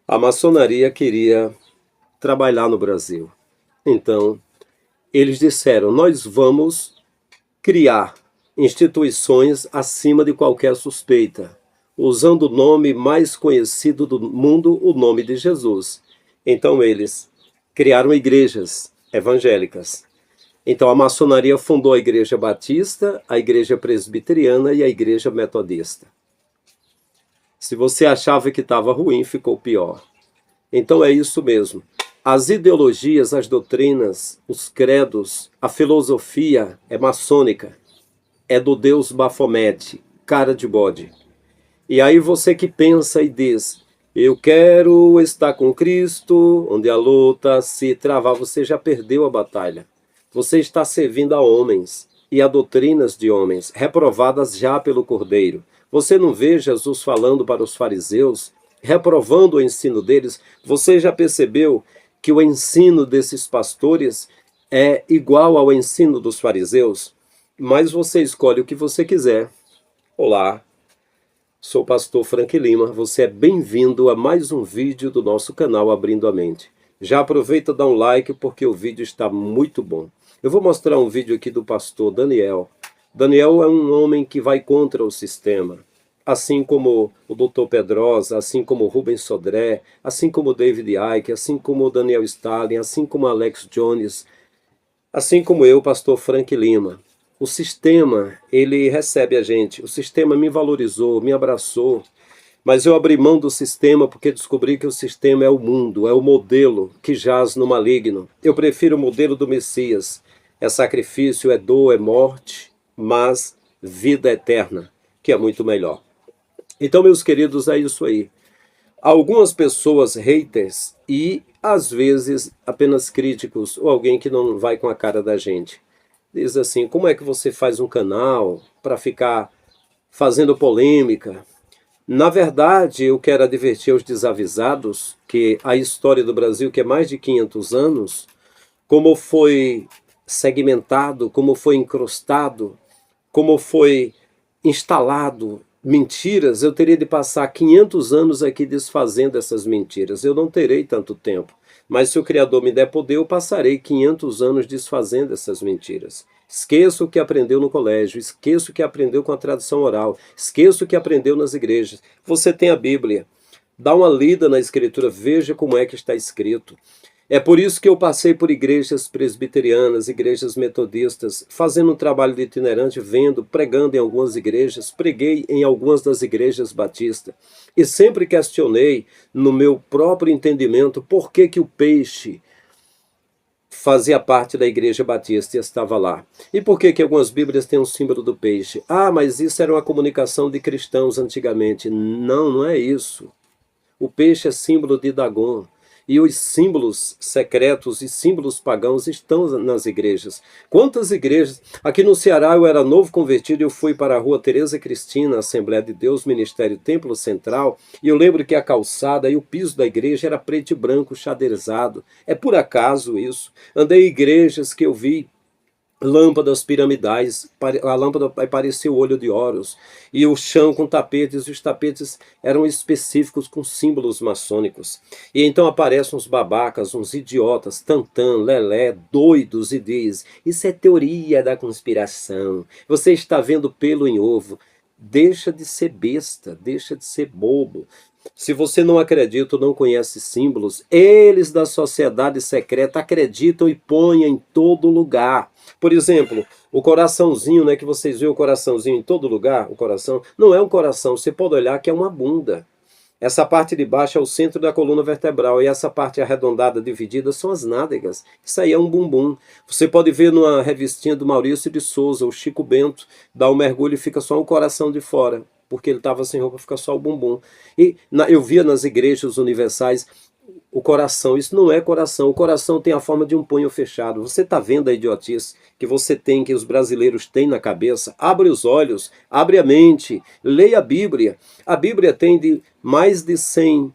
A maçonaria queria trabalhar no Brasil. Então, eles disseram: nós vamos criar instituições acima de qualquer suspeita, usando o nome mais conhecido do mundo, o nome de Jesus. Então, eles criaram igrejas evangélicas. Então, a maçonaria fundou a Igreja Batista, a Igreja Presbiteriana e a Igreja Metodista. Se você achava que estava ruim, ficou pior. Então é isso mesmo. As ideologias, as doutrinas, os credos, a filosofia é maçônica. É do Deus Bafomete, cara de bode. E aí você que pensa e diz: eu quero estar com Cristo, onde a luta se travar, você já perdeu a batalha. Você está servindo a homens e a doutrinas de homens, reprovadas já pelo Cordeiro. Você não vê Jesus falando para os fariseus, reprovando o ensino deles? Você já percebeu que o ensino desses pastores é igual ao ensino dos fariseus? Mas você escolhe o que você quiser. Olá, sou o pastor Frank Lima, você é bem-vindo a mais um vídeo do nosso canal Abrindo a Mente. Já aproveita e dá um like porque o vídeo está muito bom. Eu vou mostrar um vídeo aqui do pastor Daniel. Daniel é um homem que vai contra o sistema, assim como o Dr. Pedrosa, assim como o Rubens Sodré, assim como o David Icke, assim como o Daniel Stalin, assim como o Alex Jones, assim como eu, pastor Frank Lima. O sistema, ele recebe a gente. O sistema me valorizou, me abraçou, mas eu abri mão do sistema porque descobri que o sistema é o mundo, é o modelo que jaz no maligno. Eu prefiro o modelo do Messias. É sacrifício, é dor, é morte, mas vida eterna, que é muito melhor. Então, meus queridos, é isso aí. Algumas pessoas haters e, às vezes, apenas críticos ou alguém que não vai com a cara da gente. Diz assim: como é que você faz um canal para ficar fazendo polêmica? Na verdade, eu quero advertir aos desavisados que a história do Brasil, que é mais de 500 anos, como foi segmentado, como foi incrustado, como foi instalado mentiras, eu teria de passar 500 anos aqui desfazendo essas mentiras. Eu não terei tanto tempo. Mas se o Criador me der poder, eu passarei 500 anos desfazendo essas mentiras. Esqueça o que aprendeu no colégio, esqueça o que aprendeu com a tradição oral, esqueça o que aprendeu nas igrejas. Você tem a Bíblia. Dá uma lida na Escritura, veja como é que está escrito. É por isso que eu passei por igrejas presbiterianas, igrejas metodistas, fazendo um trabalho de itinerante, vendo, pregando em algumas igrejas, preguei em algumas das igrejas batistas. E sempre questionei, no meu próprio entendimento, por que que o peixe fazia parte da igreja batista e estava lá. E por que que algumas bíblias têm um símbolo do peixe? Ah, mas isso era uma comunicação de cristãos antigamente. Não, não é isso. O peixe é símbolo de Dagon. E os símbolos secretos e símbolos pagãos estão nas igrejas. Quantas igrejas? Aqui no Ceará eu era novo convertido e eu fui para a rua Tereza Cristina, Assembleia de Deus, Ministério Templo Central, e eu lembro que a calçada e o piso da igreja era preto e branco, xadrezado. É por acaso isso? Andei em igrejas que eu vi lâmpadas piramidais, a lâmpada parecia o olho de Horus, e o chão com tapetes, e os tapetes eram específicos com símbolos maçônicos. E então aparecem uns babacas, uns idiotas, tantã, lelé, doidos, e diz: isso é teoria da conspiração, você está vendo pelo em ovo. Deixa de ser besta, deixa de ser bobo. Se você não acredita ou não conhece símbolos, eles da sociedade secreta acreditam e põem em todo lugar. Por exemplo, o coraçãozinho, né, que vocês veem o coraçãozinho em todo lugar, o coração, não é um coração, você pode olhar que é uma bunda. Essa parte de baixo é o centro da coluna vertebral e essa parte arredondada dividida são as nádegas. Isso aí é um bumbum. Você pode ver numa revistinha do Maurício de Souza, o Chico Bento, dá um mergulho e fica só um coração de fora, porque ele estava sem roupa, fica só o bumbum. E eu via nas igrejas universais o coração. Isso não é coração. O coração tem a forma de um punho fechado. Você está vendo a idiotice que você tem, que os brasileiros têm na cabeça? Abre os olhos, abre a mente, leia a Bíblia. A Bíblia tem de mais de 100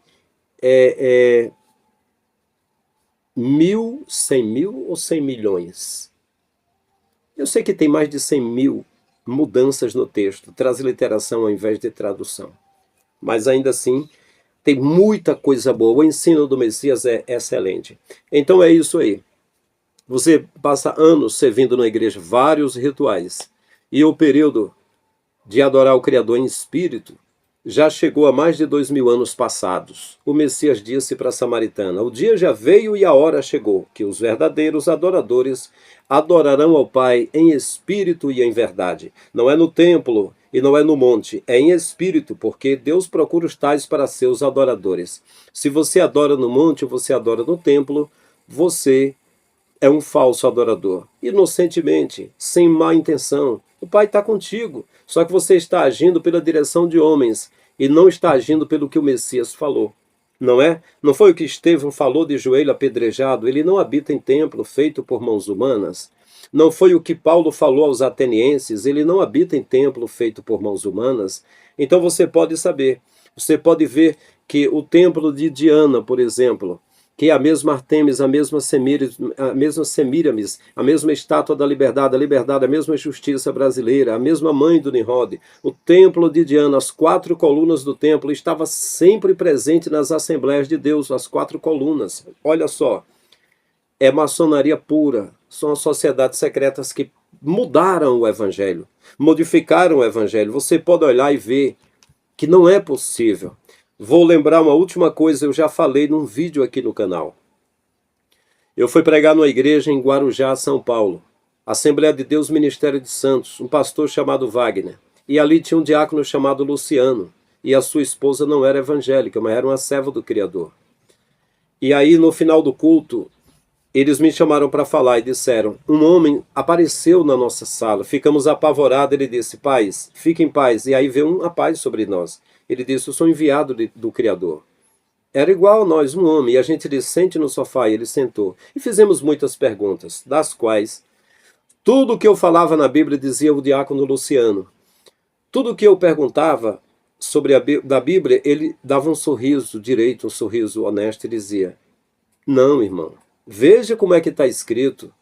100 mil ou 100 milhões? Eu sei que tem mais de 100 mil mudanças no texto, transliteração ao invés de tradução. Mas ainda assim, Tem muita coisa boa. O ensino do Messias é excelente. Então é isso aí. Você passa anos servindo na igreja, vários rituais. E o período de adorar o Criador em espírito já chegou a mais de 2000 anos passados. O Messias disse para a samaritana: o dia já veio e a hora chegou, que os verdadeiros adoradores adorarão ao Pai em espírito e em verdade. Não é no templo e não é no monte, é em espírito, porque Deus procura os tais para seus adoradores. Se você adora no monte, você adora no templo, você é um falso adorador. Inocentemente, sem má intenção. O Pai está contigo, só que você está agindo pela direção de homens e não está agindo pelo que o Messias falou. Não é? Não foi o que Estevão falou de joelho apedrejado? Ele não habita em templo feito por mãos humanas. Não foi o que Paulo falou aos atenienses? Ele não habita em templo feito por mãos humanas. Então você pode saber, você pode ver que o templo de Diana, por exemplo, que é a mesma Artemis, a mesma Semíramis, a mesma estátua da liberdade, a mesma justiça brasileira, a mesma mãe do Nimrod, o templo de Diana, as 4 colunas do templo, estava sempre presente nas Assembleias de Deus, as 4 colunas. Olha só, é maçonaria pura, são as sociedades secretas que mudaram o Evangelho, modificaram o Evangelho. Você pode olhar e ver que não é possível. Vou lembrar uma última coisa, eu já falei num vídeo aqui no canal. Eu fui pregar numa igreja em Guarujá, São Paulo. Assembleia de Deus, Ministério de Santos, um pastor chamado Wagner. E ali tinha um diácono chamado Luciano. E a sua esposa não era evangélica, mas era uma serva do Criador. E aí, no final do culto, eles me chamaram para falar e disseram: um homem apareceu na nossa sala, ficamos apavorados. Ele disse: paz, fique em paz. E aí veio uma paz sobre nós. Ele disse: eu sou enviado do Criador. Era igual a nós, um homem. E a gente disse: sente no sofá. E ele sentou. E fizemos muitas perguntas, das quais tudo o que eu falava na Bíblia, dizia o diácono Luciano. Tudo o que eu perguntava sobre da Bíblia, ele dava um sorriso direito, um sorriso honesto e dizia: não, irmão, veja como é que está escrito.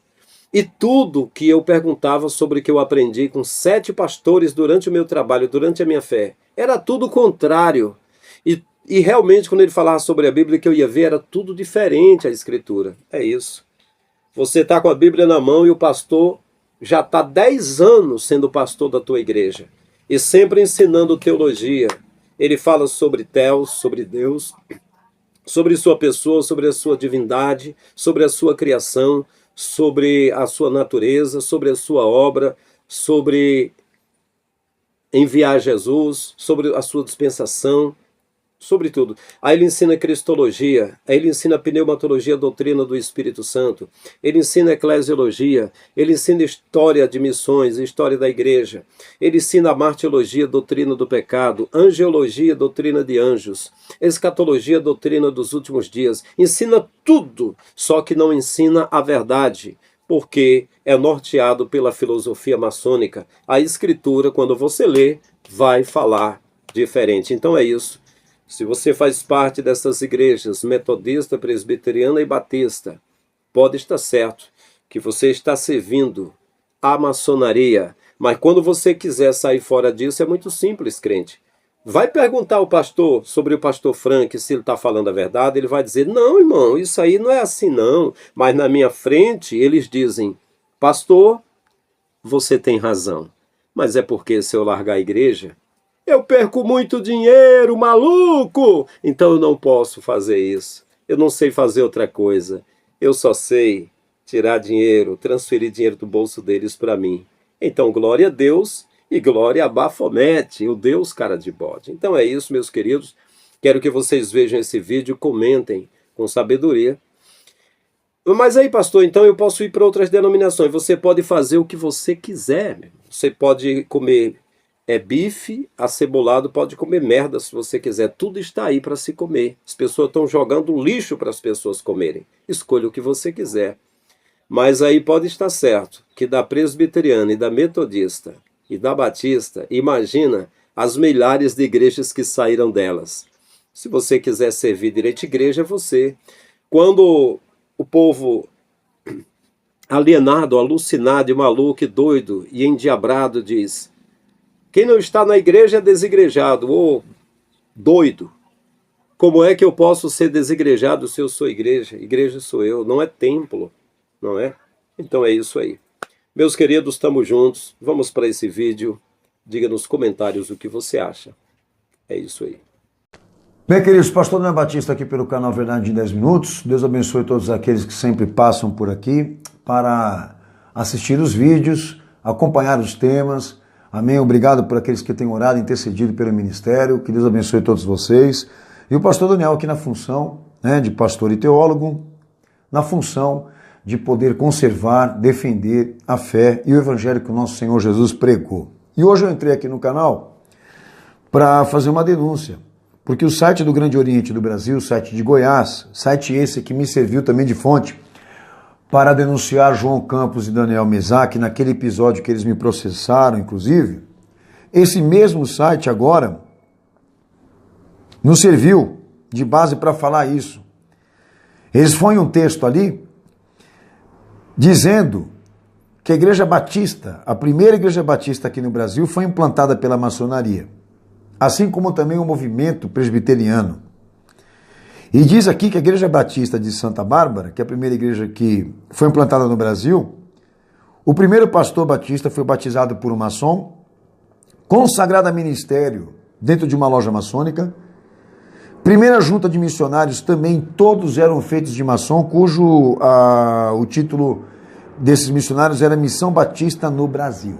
E tudo que eu perguntava sobre o que eu aprendi com 7 pastores durante o meu trabalho, durante a minha fé, era tudo contrário. E realmente, quando ele falava sobre a Bíblia, que eu ia ver, era tudo diferente a Escritura. É isso. Você está com a Bíblia na mão e o pastor já está 10 anos sendo pastor da tua igreja. E sempre ensinando teologia. Ele fala sobre Theos, sobre Deus, sobre sua pessoa, sobre a sua divindade, sobre a sua criação, sobre a sua natureza, sobre a sua obra, sobre enviar Jesus, sobre a sua dispensação, sobre tudo. Aí ele ensina cristologia, aí ele ensina pneumatologia, a doutrina do Espírito Santo, ele ensina eclesiologia, ele ensina história de missões, história da igreja, ele ensina a martiologia, doutrina do pecado, angiologia, doutrina de anjos, escatologia, doutrina dos últimos dias, ensina tudo, só que não ensina a verdade, porque é norteado pela filosofia maçônica. A Escritura, quando você lê, vai falar diferente. Então é isso. Se você faz parte dessas igrejas, metodista, presbiteriana e batista, pode estar certo que você está servindo a maçonaria. Mas quando você quiser sair fora disso, é muito simples, crente. Vai perguntar ao pastor sobre o pastor Frank se ele está falando a verdade. Ele vai dizer: não, irmão, isso aí não é assim não. Mas na minha frente eles dizem: pastor, você tem razão. Mas é porque se eu largar a igreja, eu perco muito dinheiro, maluco! Então eu não posso fazer isso. Eu não sei fazer outra coisa. Eu só sei tirar dinheiro, transferir dinheiro do bolso deles para mim. Então glória a Deus e glória a Bafomete, o Deus cara de bode. Então é isso, meus queridos. Quero que vocês vejam esse vídeo, comentem com sabedoria. Mas aí, pastor, então eu posso ir para outras denominações. Você pode fazer o que você quiser. Você pode comer bife acebolado, pode comer merda se você quiser. Tudo está aí para se comer. As pessoas estão jogando lixo para as pessoas comerem. Escolha o que você quiser. Mas aí pode estar certo que da presbiteriana e da metodista e da batista, imagina as milhares de igrejas que saíram delas. Se você quiser servir direito, igreja é você. Quando o povo alienado, alucinado, maluco, doido e endiabrado diz: quem não está na igreja é desigrejado, ou doido. Como é que eu posso ser desigrejado se eu sou igreja? Igreja sou eu, não é templo, não é? Então é isso aí. Meus queridos, estamos juntos. Vamos para esse vídeo. Diga nos comentários o que você acha. É isso aí. Bem, queridos, pastor Daniel Batista aqui pelo canal Verdade em 10 Minutos. Deus abençoe todos aqueles que sempre passam por aqui para assistir os vídeos, acompanhar os temas. Amém. Obrigado por aqueles que têm orado e intercedido pelo ministério. Que Deus abençoe todos vocês. E o pastor Daniel aqui na função, né, de pastor e teólogo, na função de poder conservar, defender a fé e o evangelho que o nosso Senhor Jesus pregou. E hoje eu entrei aqui no canal para fazer uma denúncia, porque o site do Grande Oriente do Brasil, o site de Goiás, site esse que me serviu também de fonte para denunciar João Campos e Daniel Mesaque naquele episódio que eles me processaram, inclusive, esse mesmo site agora nos serviu de base para falar isso. Eles põem um texto ali dizendo que a Igreja Batista, a primeira Igreja Batista aqui no Brasil, foi implantada pela maçonaria, assim como também o movimento presbiteriano. E diz aqui que a Igreja Batista de Santa Bárbara, que é a primeira igreja que foi implantada no Brasil, o primeiro pastor batista foi batizado por um maçom, consagrado a ministério dentro de uma loja maçônica. Primeira junta de missionários também, todos eram feitos de maçom, cujo o título desses missionários era Missão Batista no Brasil,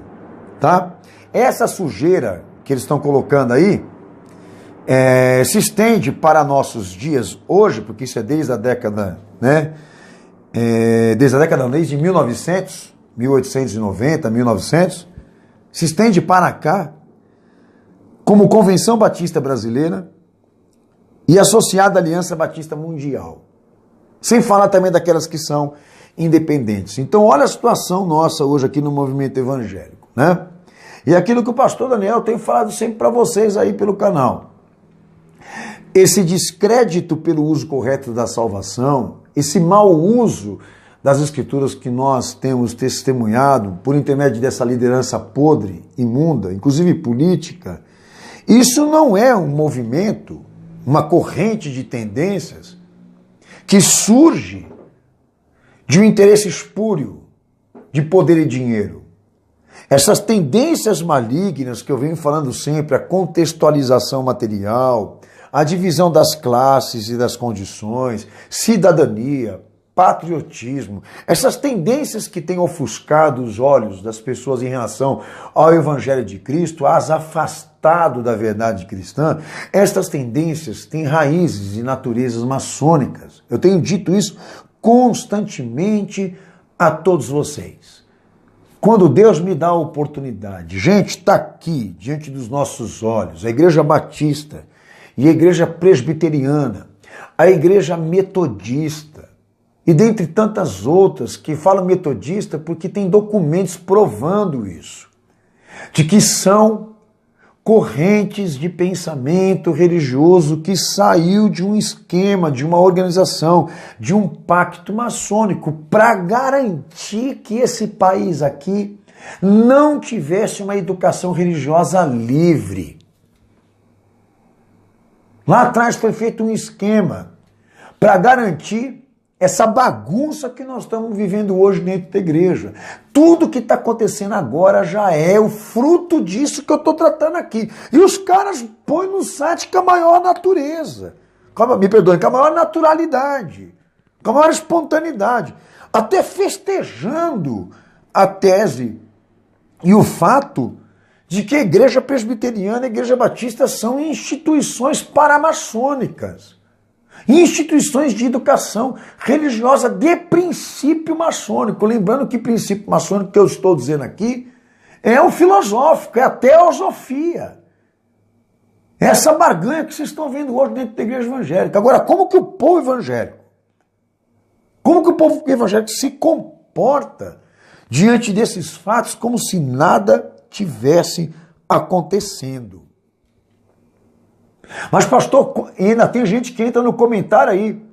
tá? Essa sujeira que eles estão colocando aí se estende para nossos dias hoje, porque isso é desde a década, né? Desde a década de 1900, 1890, 1900, se estende para cá como Convenção Batista Brasileira e associada à Aliança Batista Mundial. Sem falar também daquelas que são independentes. Então, olha a situação nossa hoje aqui no movimento evangélico, né? E aquilo que o pastor Daniel tem falado sempre para vocês aí pelo canal. Esse descrédito pelo uso correto da salvação, esse mau uso das escrituras que nós temos testemunhado por intermédio dessa liderança podre, imunda, inclusive política, isso não é um movimento, uma corrente de tendências que surge de um interesse espúrio de poder e dinheiro. Essas tendências malignas que eu venho falando sempre, a contextualização material, a divisão das classes e das condições, cidadania, patriotismo, essas tendências que têm ofuscado os olhos das pessoas em relação ao Evangelho de Cristo, as afastado da verdade cristã, estas tendências têm raízes e naturezas maçônicas. Eu tenho dito isso constantemente a todos vocês. Quando Deus me dá a oportunidade, gente, está aqui diante dos nossos olhos, a Igreja Batista e a Igreja Presbiteriana, a Igreja Metodista, e dentre tantas outras que falam metodista porque tem documentos provando isso, de que são correntes de pensamento religioso que saiu de um esquema, de uma organização, de um pacto maçônico para garantir que esse país aqui não tivesse uma educação religiosa livre. Lá atrás foi feito um esquema para garantir essa bagunça que nós estamos vivendo hoje dentro da igreja. Tudo que está acontecendo agora já é o fruto disso que eu estou tratando aqui. E os caras põem no site com a maior natureza. Me perdoem, com a maior naturalidade. Com a maior espontaneidade. Até festejando a tese e o fato de que a Igreja Presbiteriana e a Igreja Batista são instituições paramaçônicas. Instituições de educação religiosa de princípio maçônico. Lembrando que princípio maçônico que eu estou dizendo aqui é o filosófico, é a teosofia. É essa barganha que vocês estão vendo hoje dentro da igreja evangélica. Agora, como que o povo evangélico, se comporta diante desses fatos como se nada tivesse acontecendo? Mas, pastor, ainda tem gente que entra no comentário aí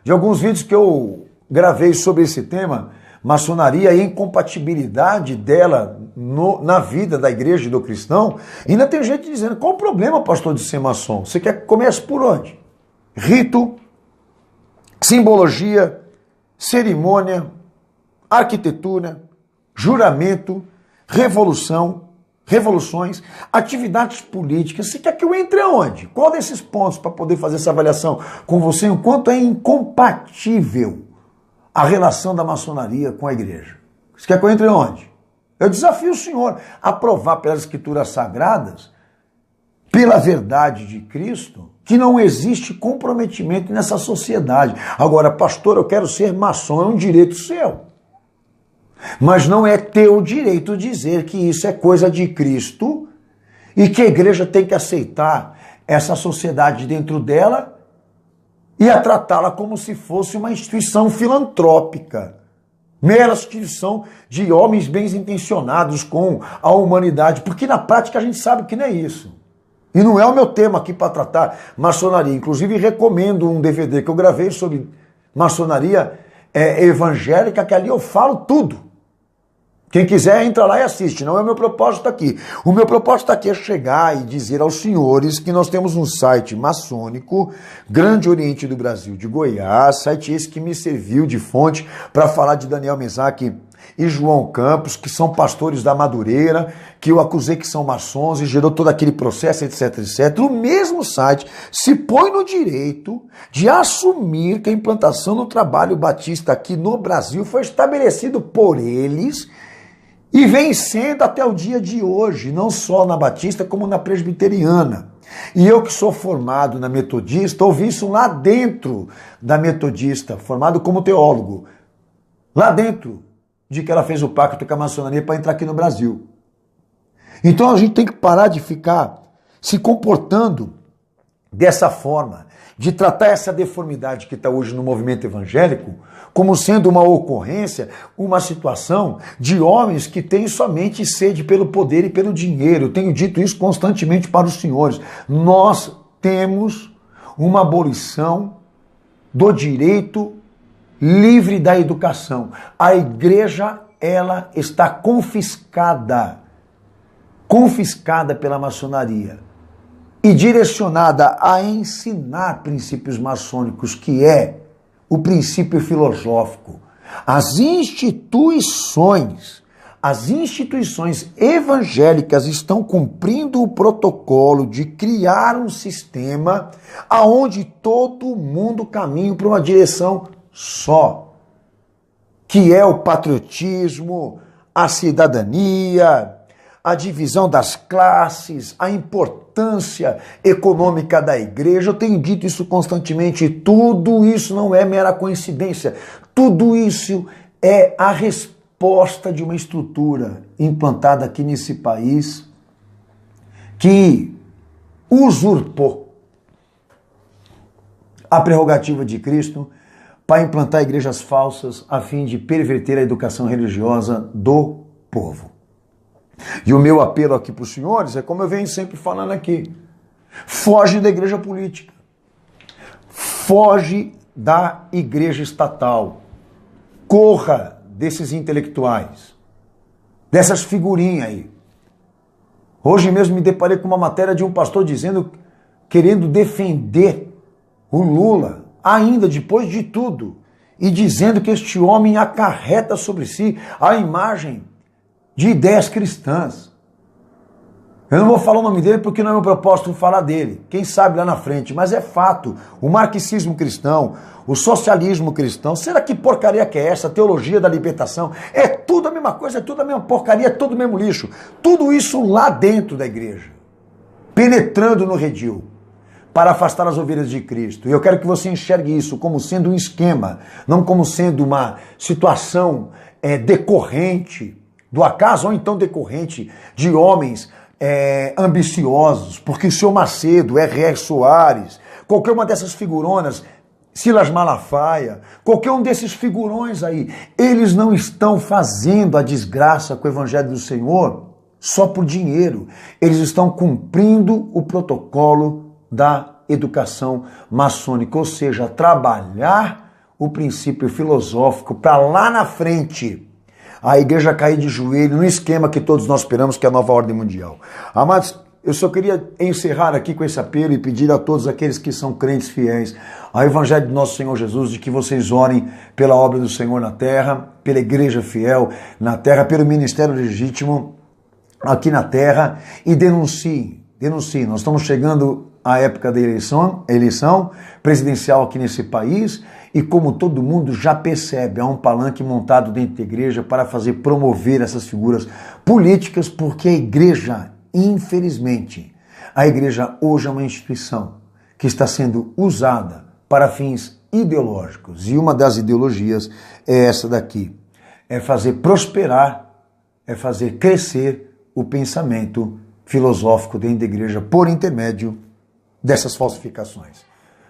de alguns vídeos que eu gravei sobre esse tema, maçonaria e a incompatibilidade dela na vida da igreja e do cristão. Ainda tem gente dizendo, qual o problema, pastor, de ser maçom? Você quer que comece por onde? rito, simbologia, cerimônia, arquitetura, juramento, revoluções, atividades políticas. Você quer que eu entre aonde? Qual desses pontos para poder fazer essa avaliação com você? O quanto é incompatível a relação da maçonaria com a igreja? Você quer que eu entre aonde? Eu desafio o senhor a provar pelas escrituras sagradas, pela verdade de Cristo, que não existe comprometimento nessa sociedade. Agora, pastor, eu quero ser maçom, é um direito seu. Mas não é teu direito dizer que isso é coisa de Cristo e que a igreja tem que aceitar essa sociedade dentro dela e a tratá-la como se fosse uma instituição filantrópica. Mera instituição de homens bem intencionados com a humanidade, porque na prática a gente sabe que não é isso. E não é o meu tema aqui para tratar maçonaria. Inclusive recomendo um DVD que eu gravei sobre maçonaria evangélica, que ali eu falo tudo. Quem quiser entra lá e assiste, não é o meu propósito aqui. O meu propósito aqui é chegar e dizer aos senhores que nós temos um site maçônico, Grande Oriente do Brasil de Goiás, site esse que me serviu de fonte para falar de Daniel Mesaque e João Campos, que são pastores da Madureira, que eu acusei que são maçons e gerou todo aquele processo, etc, etc. O mesmo site se põe no direito de assumir que a implantação do trabalho batista aqui no Brasil foi estabelecido por eles e vem sendo até o dia de hoje, não só na Batista, como na Presbiteriana. E eu que sou formado na Metodista, ouvi isso lá dentro da Metodista, formado como teólogo, lá dentro de que ela fez o pacto com a maçonaria para entrar aqui no Brasil. Então a gente tem que parar de ficar se comportando dessa forma, de tratar essa deformidade que está hoje no movimento evangélico como sendo uma ocorrência, uma situação de homens que têm somente sede pelo poder e pelo dinheiro. Eu tenho dito isso constantemente para os senhores. Nós temos uma abolição do direito livre da educação. A igreja, ela está confiscada pela maçonaria e direcionada a ensinar princípios maçônicos, que é o princípio filosófico. As instituições evangélicas estão cumprindo o protocolo de criar um sistema aonde todo mundo caminha para uma direção só, que é o patriotismo, a cidadania, a divisão das classes, a importância econômica da igreja. Eu tenho dito isso constantemente. Tudo isso não é mera coincidência. Tudo isso é a resposta de uma estrutura implantada aqui nesse país que usurpou a prerrogativa de Cristo para implantar igrejas falsas a fim de perverter a educação religiosa do povo. E o meu apelo aqui para os senhores é como eu venho sempre falando aqui: foge da igreja política, foge da igreja estatal, corra desses intelectuais, dessas figurinhas aí. Hoje mesmo me deparei com uma matéria de um pastor querendo defender o Lula, ainda depois de tudo, e dizendo que este homem acarreta sobre si a imagem de ideias cristãs. Eu não vou falar o nome dele porque não é meu propósito falar dele. Quem sabe lá na frente, mas é fato. O marxismo cristão, o socialismo cristão, será que porcaria que é essa? A teologia da libertação, é tudo a mesma coisa, é tudo a mesma porcaria, é tudo o mesmo lixo. Tudo isso lá dentro da igreja, penetrando no redil, para afastar as ovelhas de Cristo. E eu quero que você enxergue isso como sendo um esquema, não como sendo uma situação decorrente do acaso, ou então decorrente de homens ambiciosos, porque o senhor Macedo, R.R. Soares, qualquer uma dessas figuronas, Silas Malafaia, qualquer um desses figurões aí, eles não estão fazendo a desgraça com o evangelho do Senhor só por dinheiro. Eles estão cumprindo o protocolo da educação maçônica, ou seja, trabalhar o princípio filosófico para lá na frente a igreja cair de joelho no esquema que todos nós esperamos, que é a nova ordem mundial. Amados, eu só queria encerrar aqui com esse apelo e pedir a todos aqueles que são crentes fiéis ao Evangelho do nosso Senhor Jesus, de que vocês orem pela obra do Senhor na terra, pela igreja fiel na terra, pelo ministério legítimo aqui na terra, e denunciem. Nós estamos chegando à época da eleição presidencial aqui nesse país, e como todo mundo já percebe, há um palanque montado dentro da igreja para promover essas figuras políticas, porque a igreja, infelizmente, a igreja hoje é uma instituição que está sendo usada para fins ideológicos. E uma das ideologias é essa daqui. É fazer prosperar, é fazer crescer o pensamento filosófico dentro da igreja por intermédio dessas falsificações.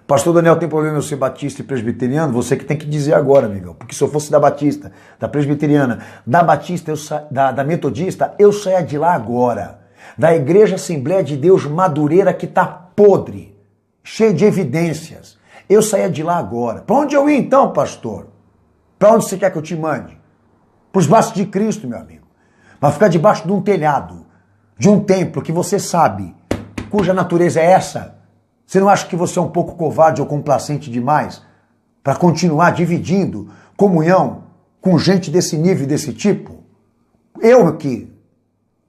Pastor Daniel, tem problema eu ser batista e presbiteriano? Você que tem que dizer agora, amigão. Porque se eu fosse da batista, da presbiteriana, da batista, da metodista, eu saia de lá agora. Da Igreja Assembleia de Deus Madureira, que está podre, cheia de evidências. Eu saia de lá agora. Para onde eu ia então, pastor? Para onde você quer que eu te mande? Para os braços de Cristo, meu amigo. Vai ficar debaixo de um telhado, de um templo que você sabe, cuja natureza é essa. Você não acha que você é um pouco covarde ou complacente demais para continuar dividindo comunhão com gente desse nível e desse tipo? Eu aqui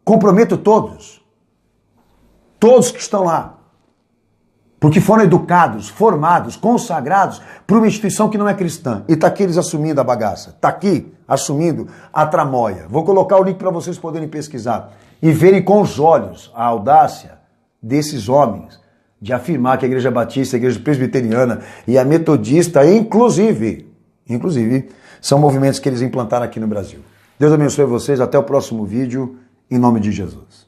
comprometo todos que estão lá, porque foram educados, formados, consagrados por uma instituição que não é cristã. E está aqui eles assumindo a bagaça, está aqui assumindo a tramóia. Vou colocar o link para vocês poderem pesquisar e verem com os olhos a audácia desses homens de afirmar que a Igreja Batista, a Igreja Presbiteriana e a Metodista, inclusive, são movimentos que eles implantaram aqui no Brasil. Deus abençoe vocês, até o próximo vídeo, em nome de Jesus.